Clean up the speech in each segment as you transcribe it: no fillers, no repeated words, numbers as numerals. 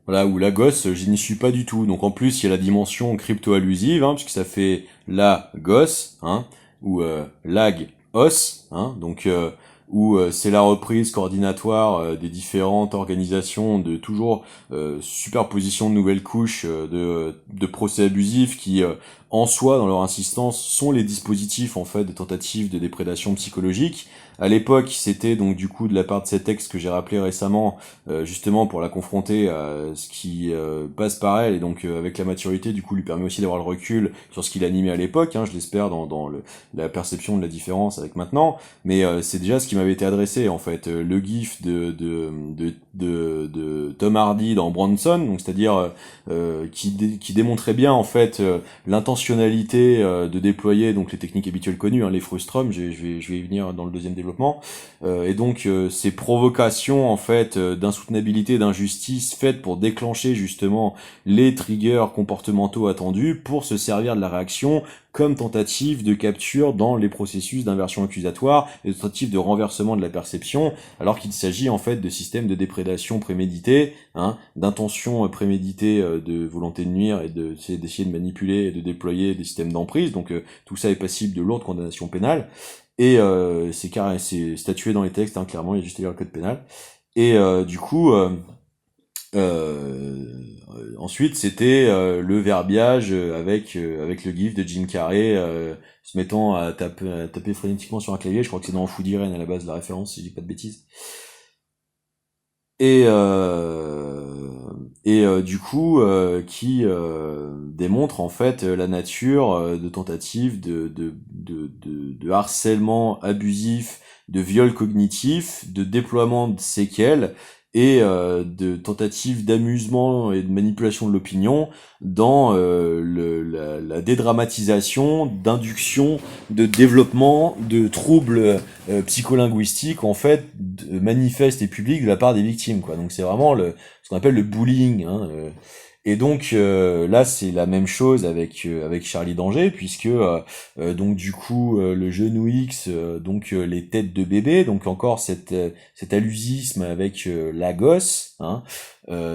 Voilà, ou Lagos, je n'y suis pas du tout. Donc en plus, il y a la dimension crypto-allusive, puisque ça fait Lagos, ou Lag-os, où c'est la reprise coordinatoire des différentes organisations de toujours superposition de nouvelles couches de procès abusifs qui, en soi, dans leur insistance, sont les dispositifs en fait de tentatives de déprédation psychologique. À l'époque, c'était donc du coup de la part de ces textes que j'ai rappelé récemment, justement pour la confronter à ce qui passe par elle, et donc avec la maturité du coup lui permet aussi d'avoir le recul sur ce qu'il animait à l'époque, je l'espère dans la perception de la différence avec maintenant, mais c'est déjà ce qui m'avait été adressé en fait. Le gif de Tom Hardy dans Bronson, donc c'est-à-dire qui démontrait bien en fait l'intentionnalité de déployer donc les techniques habituelles connues, les frustrum, je vais y venir dans le deuxième développement, et donc ces provocations en fait d'insoutenabilité, d'injustice faites pour déclencher justement les triggers comportementaux attendus pour se servir de la réaction comme tentative de capture dans les processus d'inversion accusatoire et de tentative de renversement de la perception, alors qu'il s'agit en fait de systèmes de déprédation prémédités, d'intention préméditée de volonté de nuire et d'essayer de manipuler et de déployer des systèmes d'emprise. Donc tout ça est passible de lourdes condamnations pénales. Et c'est statué dans les textes, clairement, il y a juste à lire le code pénal. Et du coup, ensuite, c'était le verbiage avec le gif de Jim Carrey se mettant à taper frénétiquement sur un clavier. Je crois que c'est dans Food Irene à la base la référence, si je dis pas de bêtises. Et du coup, qui démontre en fait la nature de tentatives de harcèlement abusif, de viol cognitif, de déploiement de séquelles et de tentatives d'amusement et de manipulation de l'opinion dans la dédramatisation, d'induction, de développement de troubles psycholinguistiques en fait manifestes et publics de la part des victimes, quoi. Donc c'est vraiment ce qu'on appelle le bullying, et donc là c'est la même chose avec Charlie Danger, puisque donc du coup le genou X, les têtes de bébé, donc encore cet allusisme avec Lagos,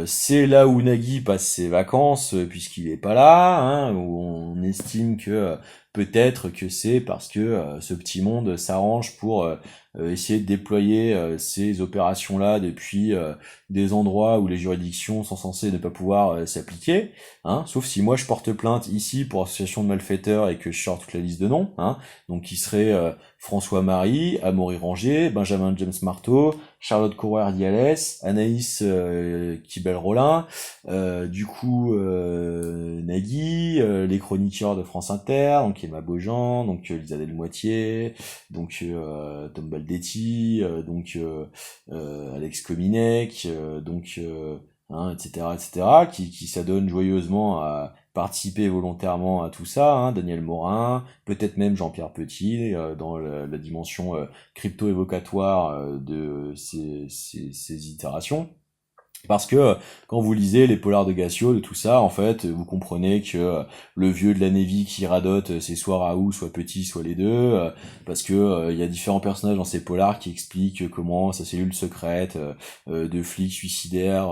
c'est là où Nagui passe ses vacances puisqu'il est pas là, où on estime que peut-être que c'est parce que ce petit monde s'arrange pour essayer de déployer ces opérations-là depuis des endroits où les juridictions sont censées ne pas pouvoir s'appliquer, sauf si moi je porte plainte ici pour association de malfaiteurs et que je sors toute la liste de noms, donc qui serait François-Marie, Amaury Ranger, Benjamin James Marteau, Charlotte Courroyer-Dialès, Anaïs Kibel-Rollin, Nagui, les chroniqueurs de France Inter, donc Emma Beaujean, donc Lisa Delmoitier, donc Tom Baldetti, Alex Kominek, etc., qui s'adonnent joyeusement à participer volontairement à tout ça, Daniel Morin, peut-être même Jean-Pierre Petit, dans la dimension crypto-évocatoire de ces itérations. Parce que quand vous lisez les polars de Gassio, de tout ça, en fait, vous comprenez que le vieux de la Navy qui radote, c'est soit Raoult, soit Petit, soit les deux, parce que il y a différents personnages dans ces polars qui expliquent comment sa cellule secrète de flics suicidaires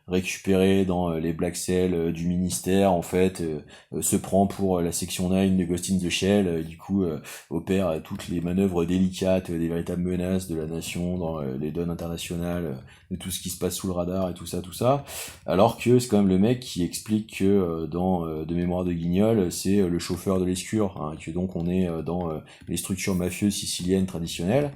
récupérés dans les black cells du ministère, en fait, se prend pour la section 9 de Ghost in the Shell, du coup opère toutes les manœuvres délicates, des véritables menaces de la nation dans les donnes internationales, de tout ce qui se passe sous le radar et tout ça, alors que c'est quand même le mec qui explique que dans De mémoire de Guignol, c'est le chauffeur de l'escure, que donc on est dans les structures mafieuses siciliennes traditionnelles,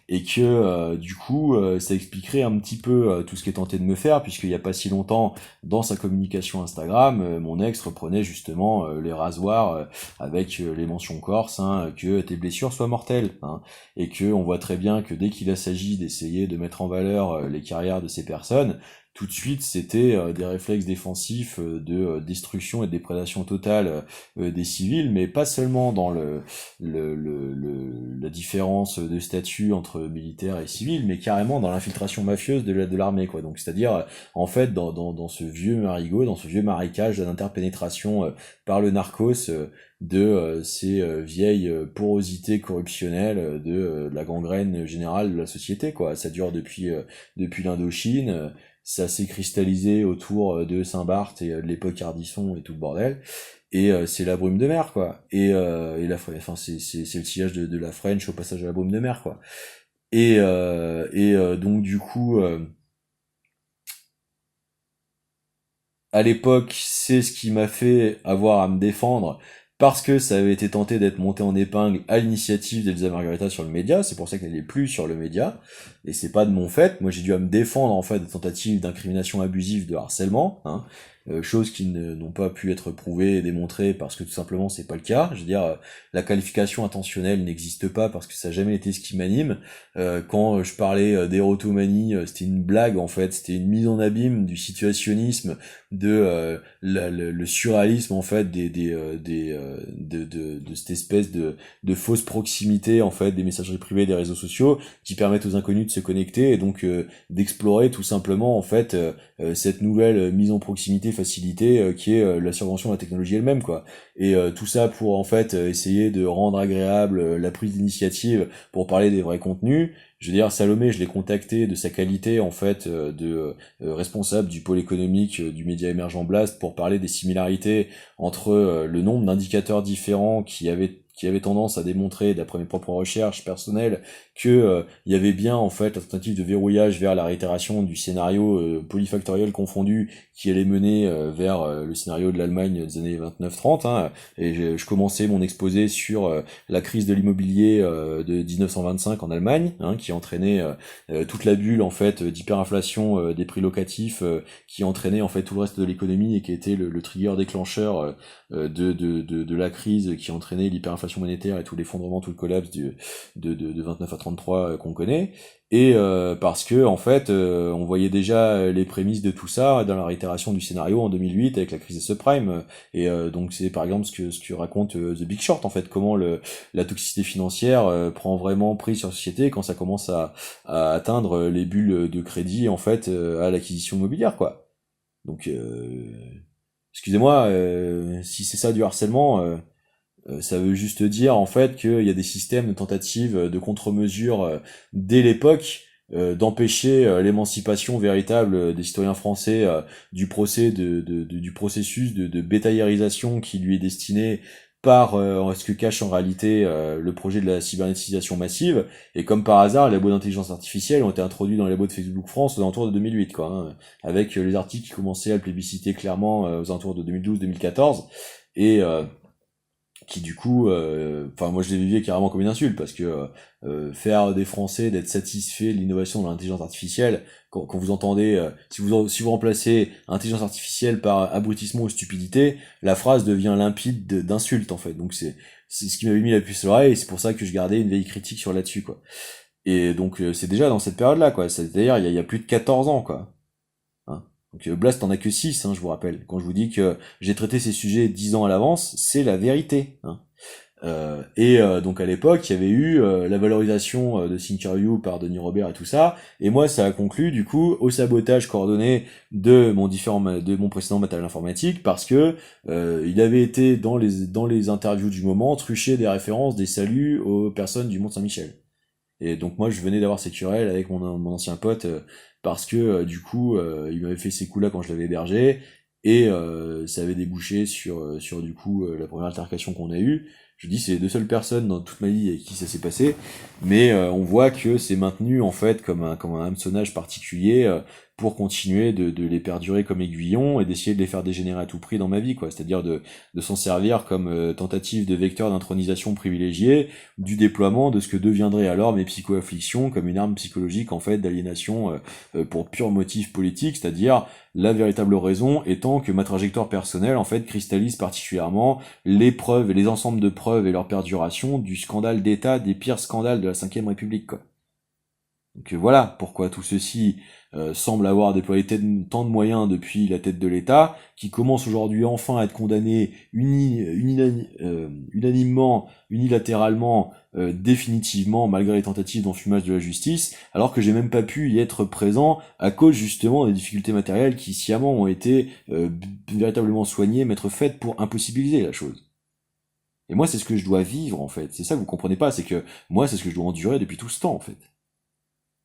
et que du coup ça expliquerait un petit peu tout ce qui est tenté de me faire, puisqu'il y a pas si longtemps, dans sa communication Instagram, mon ex reprenait justement les rasoirs avec les mentions corse, que tes blessures soient mortelles, et que on voit très bien que dès qu'il s'agit d'essayer de mettre en valeur les carrières de ces personnes, tout de suite c'était des réflexes défensifs de destruction et de déprédation totale des civils, mais pas seulement dans la différence de statut entre militaires et civils, mais carrément dans l'infiltration mafieuse de l'armée, quoi. Donc c'est-à-dire en fait dans ce vieux marigot, dans ce vieux marécage d'interpénétration par le narcos de ces vieilles porosités corruptionnelles de la gangrène générale de la société, quoi. Ça dure depuis l'Indochine, ça s'est cristallisé autour de Saint-Barth et de l'époque Ardisson et tout le bordel. Et c'est la brume de mer, quoi. Et enfin, c'est le sillage de la French au passage de la brume de mer, quoi. Donc du coup, à l'époque, c'est ce qui m'a fait avoir à me défendre parce que ça avait été tenté d'être monté en épingle à l'initiative d'Elsa Margareta sur le média. C'est pour ça qu'elle n'est plus sur le média. Et c'est pas de mon fait. Moi, j'ai dû à me défendre, en fait, des tentatives d'incrimination abusive, de harcèlement, hein. Choses qui n'ont pas pu être prouvées et démontrées parce que tout simplement c'est pas le cas. Je veux dire, la qualification intentionnelle n'existe pas parce que ça n'a jamais été ce qui m'anime. Quand je parlais d'érotomanie, c'était une blague en fait, c'était une mise en abîme du situationnisme, de le surréalisme en fait de cette espèce de fausse proximité en fait des messageries privées des réseaux sociaux qui permettent aux inconnus de se connecter et donc d'explorer tout simplement en fait cette nouvelle mise en proximité facilitée qui est la subvention de la technologie elle-même, quoi. Et tout ça pour en fait essayer de rendre agréable la prise d'initiative pour parler des vrais contenus. Je veux dire, Salomé, je l'ai contacté de sa qualité en fait de responsable du pôle économique du média émergent Blast pour parler des similarités entre le nombre d'indicateurs différents qui avaient tendance à démontrer, d'après mes propres recherches personnelles, que il y avait bien en fait la tentative de verrouillage vers la réitération du scénario polyfactoriel confondu qui allait mener vers le scénario de l'Allemagne des années 29-30, hein. Et je commençais mon exposé sur la crise de l'immobilier de 1925 en Allemagne, hein, qui entraînait toute la bulle en fait d'hyperinflation des prix locatifs, qui entraînait en fait tout le reste de l'économie et qui était le trigger déclencheur de la crise qui entraînait l'hyperinflation monétaire et tout l'effondrement, tout le collapse de 29 à 33 qu'on connaît. Et parce que en fait on voyait déjà les prémices de tout ça dans la réitération du scénario en 2008 avec la crise des subprimes. Et donc c'est par exemple ce que raconte The Big Short, en fait, comment la toxicité financière prend vraiment prise sur la société quand ça commence à atteindre les bulles de crédit en fait à l'acquisition immobilière, quoi. Donc excusez-moi, si c'est ça du harcèlement, ça veut juste dire en fait qu'il y a des systèmes de tentatives de contre-mesures dès l'époque d'empêcher l'émancipation véritable des citoyens français du du processus de bétaillarisation qui lui est destiné par ce que cache en réalité le projet de la cybernétisation massive. Et comme par hasard, les labos d'intelligence artificielle ont été introduits dans les labos de Facebook France aux alentours de 2008, quoi, hein, avec les articles qui commençaient à le plébisciter clairement aux alentours de 2012-2014. Et qui du coup, enfin moi je l'ai vécu carrément comme une insulte parce que faire des Français d'être satisfaits de l'innovation de l'intelligence artificielle, quand vous entendez, si vous remplacez intelligence artificielle par abrutissement ou stupidité, la phrase devient limpide d'insulte en fait. Donc c'est ce qui m'avait mis la puce à l'oreille et c'est pour ça que je gardais une veille critique sur là-dessus, quoi. Et donc c'est déjà dans cette période-là, quoi. C'est-à-dire il y a plus de 14 ans, quoi. Hein. Donc Blast en a que 6, hein, je vous rappelle. Quand je vous dis que j'ai traité ces sujets 10 ans à l'avance, c'est la vérité, hein. Donc à l'époque, il y avait eu la valorisation de Thinkerview par Denis Robert et tout ça, et moi ça a conclu du coup au sabotage coordonné de mon précédent matériel informatique parce que il avait été dans les interviews du moment truché des références, des saluts aux personnes du Mont Saint-Michel. Et donc moi je venais d'avoir ces querelles avec mon ancien pote parce que du coup il m'avait fait ces coups-là quand je l'avais hébergé et ça avait débouché sur du coup la première altercation qu'on a eue. Je dis c'est les deux seules personnes dans toute ma vie avec qui ça s'est passé, mais on voit que c'est maintenu en fait comme un hameçonnage particulier pour continuer de les perdurer comme aiguillons et d'essayer de les faire dégénérer à tout prix dans ma vie, quoi. C'est-à-dire de s'en servir comme tentative de vecteur d'intronisation privilégié du déploiement de ce que deviendraient alors mes psycho-afflictions comme une arme psychologique en fait d'aliénation pour pur motif politique, c'est-à-dire la véritable raison étant que ma trajectoire personnelle en fait cristallise particulièrement les preuves et les ensembles de preuves et leur perduration du scandale d'État, des pires scandales de la Ve République, quoi. Donc voilà pourquoi tout ceci semble avoir déployé tant de moyens depuis la tête de l'État, qui commence aujourd'hui enfin à être condamné unanimement, unilatéralement, définitivement, malgré les tentatives d'enfumage de la justice, alors que j'ai même pas pu y être présent à cause justement des difficultés matérielles qui sciemment ont été véritablement soignées, mettre faites pour impossibiliser la chose. Et moi c'est ce que je dois vivre en fait, c'est ça que vous comprenez pas, c'est que moi c'est ce que je dois endurer depuis tout ce temps en fait.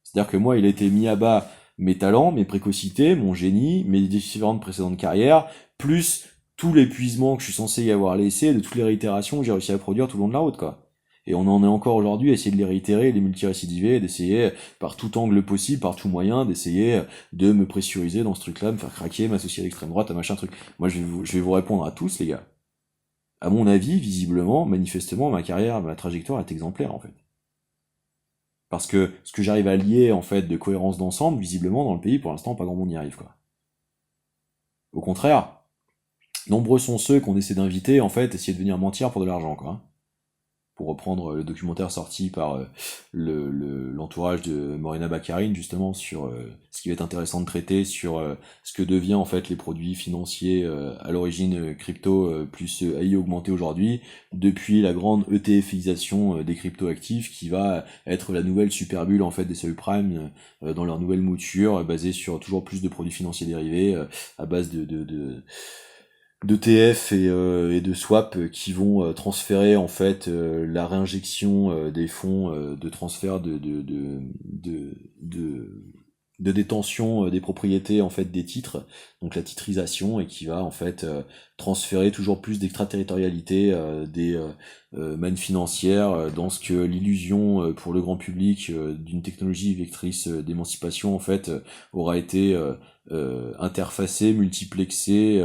C'est-à-dire que moi, il a été mis à bas mes talents, mes précocités, mon génie, mes différentes précédentes carrières, plus tout l'épuisement que je suis censé y avoir laissé, de toutes les réitérations que j'ai réussi à produire tout le long de la route, quoi. Et on en est encore aujourd'hui à essayer de les réitérer, les multirécidiver, d'essayer par tout angle possible, par tout moyen, d'essayer de me pressuriser dans ce truc-là, me faire craquer, m'associer à l'extrême droite, à machin truc. Moi, je vais vous répondre à tous, les gars. À mon avis, visiblement, manifestement, ma carrière, ma trajectoire est exemplaire, en fait. Parce que ce que j'arrive à lier, en fait, de cohérence d'ensemble, visiblement, dans le pays, pour l'instant, pas grand monde y arrive, quoi. Au contraire, nombreux sont ceux qu'on essaie d'inviter, en fait, essayer de venir mentir pour de l'argent, quoi, hein. Pour reprendre le documentaire sorti par l'entourage de Morena Baccarin, justement, sur ce qui va être intéressant de traiter, sur ce que devient en fait les produits financiers à l'origine crypto plus AI augmenté aujourd'hui, depuis la grande ETFisation des cryptoactifs qui va être la nouvelle superbulle en fait des subprimes dans leur nouvelle mouture, basée sur toujours plus de produits financiers dérivés, à base d'ETF et de swap qui vont transférer en fait la réinjection des fonds de transfert de détention des propriétés en fait des titres, donc la titrisation, et qui va en fait transférer toujours plus d'extraterritorialité des mannes financières dans ce que l'illusion pour le grand public d'une technologie vectrice d'émancipation en fait aura été interfacée, multiplexée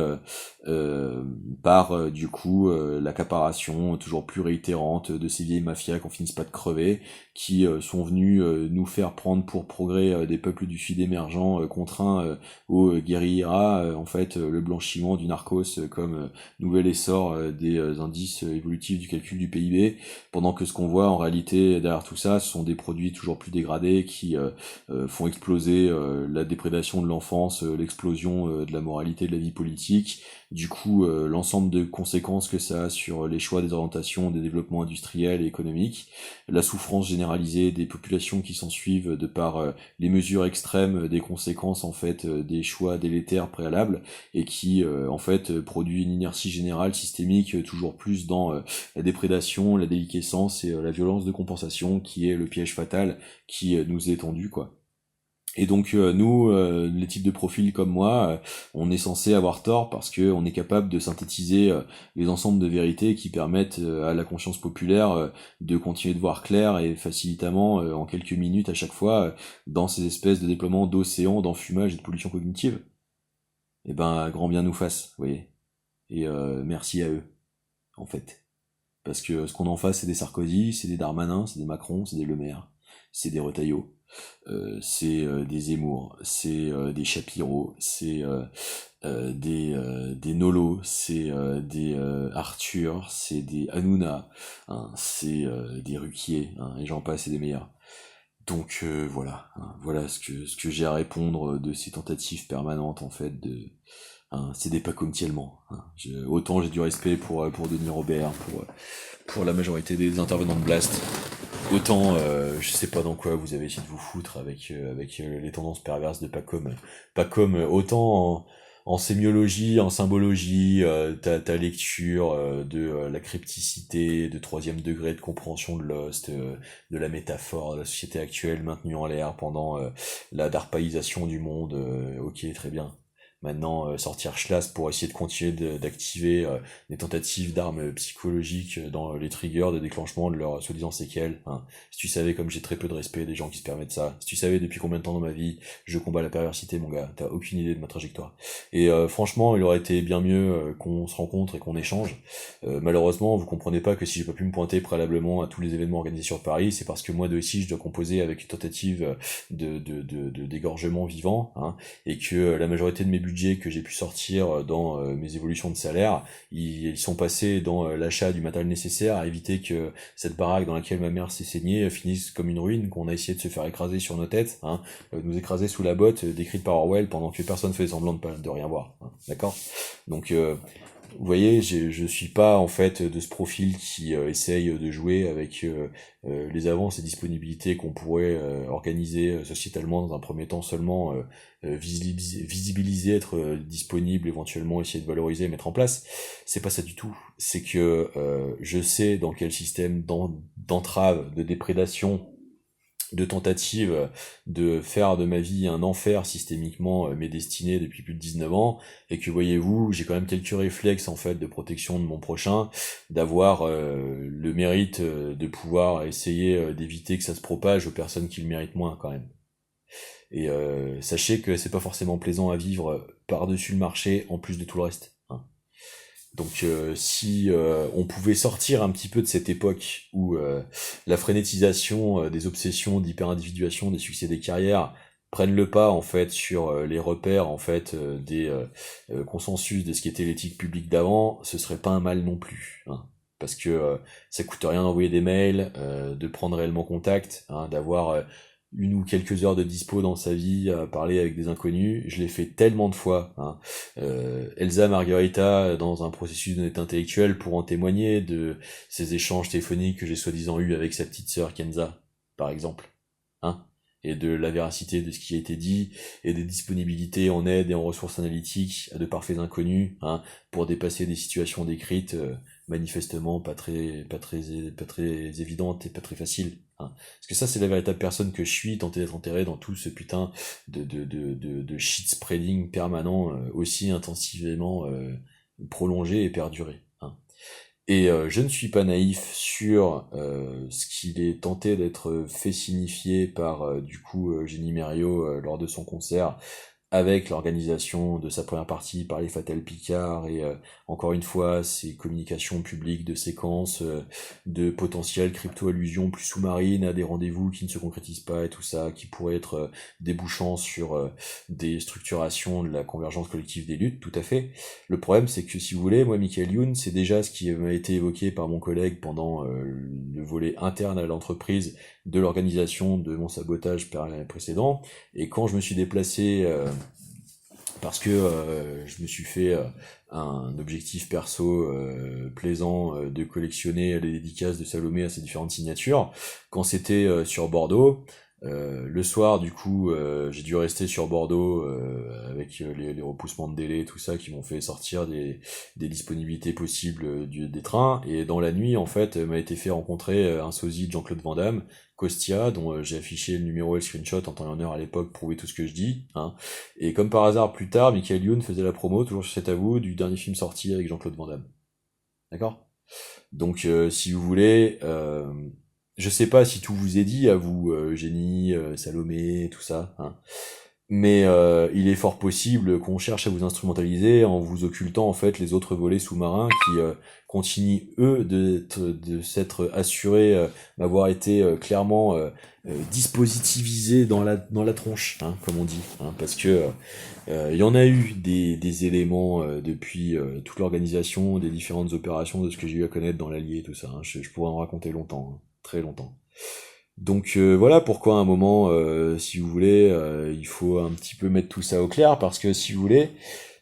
par du coup l'accaparation toujours plus réitérante de ces vieilles mafias qu'on finisse pas de crever, qui sont venus nous faire prendre pour progrès des peuples du sud émergents contraints aux guérillas, en fait le blanchiment du narcos comme nouvel essor des indices évolutifs du calcul du PIB, pendant que ce qu'on voit en réalité derrière tout ça, ce sont des produits toujours plus dégradés qui font exploser la déprédation de l'enfance, l'explosion de la moralité de la vie politique, du coup l'ensemble de conséquences que ça a sur les choix des orientations des développements industriels et économiques, la souffrance généralisée des populations qui s'en suivent de par les mesures extrêmes des conséquences en fait des choix délétères préalables, et qui en fait produit une inertie générale systémique toujours plus dans la déprédation, la déliquescence et la violence de compensation qui est le piège fatal qui nous est tendu, quoi. Et donc nous, les types de profils comme moi, on est censé avoir tort parce que on est capable de synthétiser les ensembles de vérités qui permettent à la conscience populaire de continuer de voir clair et facilement en quelques minutes à chaque fois dans ces espèces de déploiements d'océans, d'enfumage et de pollution cognitive. Et ben grand bien nous fasse, vous voyez. Et merci à eux, en fait. Parce que ce qu'on en face, c'est des Sarkozy, c'est des Darmanin, c'est des Macron, c'est des Le Maire, c'est des Retailleau, c'est des Zemmour, c'est des Shapiro, c'est des Nolo, c'est des Arthur, c'est des Hanouna, hein, c'est des Ruquier, hein, et j'en passe, et des meilleurs. Donc voilà, hein, voilà ce que j'ai à répondre de ces tentatives permanentes en fait de hein, c'est des pas comme tellement. Hein. Autant j'ai du respect pour Denis Robert, pour la majorité des intervenants de Blast, autant je sais pas dans quoi vous avez essayé de vous foutre avec les tendances perverses de pas comme autant en sémiologie, en symbologie, ta lecture de la crypticité, de troisième degré de compréhension de Lost, de la métaphore de la société actuelle maintenue en l'air pendant la darpaïsation du monde, ok très bien. Maintenant, sortir Schlass pour essayer de continuer d'activer des tentatives d'armes psychologiques dans les triggers de déclenchement de leur soi-disant séquelles. Hein. Si tu savais comme j'ai très peu de respect des gens qui se permettent ça, si tu savais depuis combien de temps dans ma vie je combats la perversité, mon gars, t'as aucune idée de ma trajectoire. Et franchement, il aurait été bien mieux qu'on se rencontre et qu'on échange. Malheureusement, vous comprenez pas que si j'ai pas pu me pointer préalablement à tous les événements organisés sur Paris, c'est parce que moi de ici je dois composer avec une tentative de dégorgement vivant, hein, et que la majorité de mes budgets que j'ai pu sortir dans mes évolutions de salaire, ils sont passés dans l'achat du matériel nécessaire à éviter que cette baraque dans laquelle ma mère s'est saignée finisse comme une ruine, qu'on a essayé de se faire écraser sur nos têtes, hein, nous écraser sous la botte décrite par Orwell pendant que personne faisait semblant de rien voir, hein, d'accord. Donc vous voyez, je suis pas en fait de ce profil qui essaye de jouer avec les avances et disponibilités qu'on pourrait organiser sociétalement dans un premier temps seulement, visibiliser, être disponible, éventuellement essayer de valoriser, mettre en place. C'est pas ça du tout. C'est que je sais dans quel système d'entrave, de déprédation de tentatives de faire de ma vie un enfer systémiquement m'est destiné depuis plus de 19 ans, et que voyez-vous, j'ai quand même quelques réflexes en fait de protection de mon prochain, d'avoir le mérite de pouvoir essayer d'éviter que ça se propage aux personnes qui le méritent moins quand même. Et sachez que c'est pas forcément plaisant à vivre par-dessus le marché en plus de tout le reste, hein. Donc si on pouvait sortir un petit peu de cette époque où la frénétisation des obsessions d'hyper-individuation, des succès des carrières prennent le pas en fait sur les repères en fait des consensus de ce qu'était l'éthique publique d'avant, ce serait pas un mal non plus, hein. Parce que ça coûte rien d'envoyer des mails, de prendre réellement contact, hein, d'avoir une ou quelques heures de dispo dans sa vie à parler avec des inconnus. Je l'ai fait tellement de fois, hein. Elsa Margarita, dans un processus d'honnêteté intellectuelle, pour en témoigner de ces échanges téléphoniques que j'ai soi-disant eus avec sa petite sœur Kenza, par exemple, hein, et de la véracité de ce qui a été dit, et des disponibilités en aide et en ressources analytiques à de parfaits inconnus, hein, pour dépasser des situations décrites manifestement pas très évidentes et pas très faciles, hein. Parce que ça, c'est la véritable personne que je suis, tenter d'être enterré dans tout ce putain de shit spreading permanent, aussi intensivement prolongé et perduré, hein. Et je ne suis pas naïf sur ce qu'il est tenté d'être fait signifier par du coup Jenny Merriot lors de son concert, avec l'organisation de sa première partie par les Fatal Picard, et encore une fois ses communications publiques de séquences de potentielles crypto-allusions plus sous-marines à des rendez-vous qui ne se concrétisent pas et tout ça, qui pourraient être débouchant sur des structurations de la convergence collective des luttes, tout à fait. Le problème, c'est que si vous voulez, moi, Michael Youn, c'est déjà ce qui m'a été évoqué par mon collègue pendant le volet interne à l'entreprise de l'organisation de mon sabotage précédent. Et quand je me suis déplacé parce que je me suis fait un objectif perso plaisant de collectionner les dédicaces de Salomé à ses différentes signatures, quand c'était sur Bordeaux, le soir, du coup, j'ai dû rester sur Bordeaux avec les repoussements de délai, tout ça, qui m'ont fait sortir des disponibilités possibles des trains. Et dans la nuit, en fait, m'a été fait rencontrer un sosie de Jean-Claude Van Damme, Costia, dont j'ai affiché le numéro et le screenshot en temps et en heure à l'époque, prouver tout ce que je dis, hein. Et comme par hasard, plus tard, Michael Youn faisait la promo, toujours sur C'est à vous, du dernier film sorti avec Jean-Claude Van Damme. D'accord? Donc, si vous voulez, je sais pas si tout vous est dit à vous, Génie, Salomé, tout ça, hein. Mais il est fort possible qu'on cherche à vous instrumentaliser en vous occultant en fait les autres volets sous-marins qui continuent eux de s'être assurés d'avoir été clairement dispositivisés dans la tronche, hein, comme on dit, hein, parce que il y en a eu des éléments depuis toute l'organisation des différentes opérations de ce que j'ai eu à connaître dans l'Allier et tout ça, hein. Je pourrais en raconter longtemps, hein, très longtemps. Donc voilà pourquoi à un moment, si vous voulez, il faut un petit peu mettre tout ça au clair, parce que si vous voulez,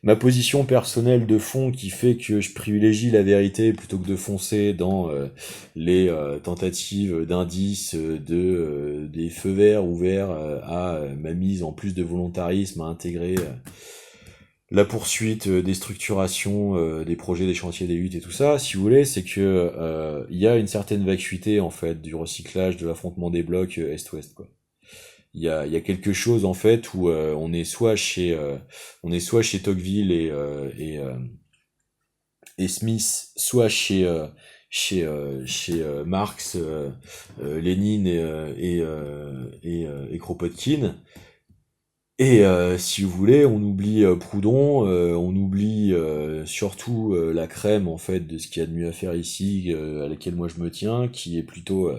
ma position personnelle de fond qui fait que je privilégie la vérité plutôt que de foncer dans les tentatives d'indices des feux verts ouverts à ma mise en plus de volontarisme à intégrer la poursuite des structurations des projets, des chantiers, des luttes et tout ça, si vous voulez, c'est que il y a une certaine vacuité en fait du recyclage, de l'affrontement des blocs est-ouest, quoi. Il y a quelque chose en fait où on est soit chez Tocqueville et Smith, soit chez Marx, Lénine et Kropotkin. Et si vous voulez, on oublie Proudhon, on oublie surtout la crème en fait de ce qu'il y a de mieux à faire ici, à laquelle moi je me tiens, qui est plutôt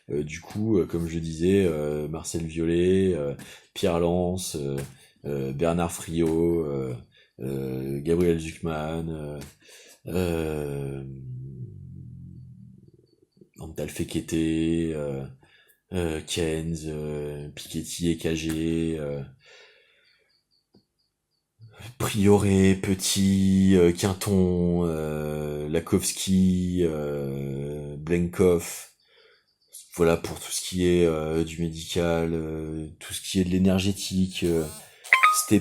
du coup, comme je disais, Marcel Violet, Pierre Lance, Bernard Friot, Gabriel Zuckman, euh, Antal Fekete, Keynes, Piketty et Cagé, Prioré, Petit, Quinton, Lakowski, Blenkov, voilà pour tout ce qui est du médical, tout ce qui est de l'énergétique, c'était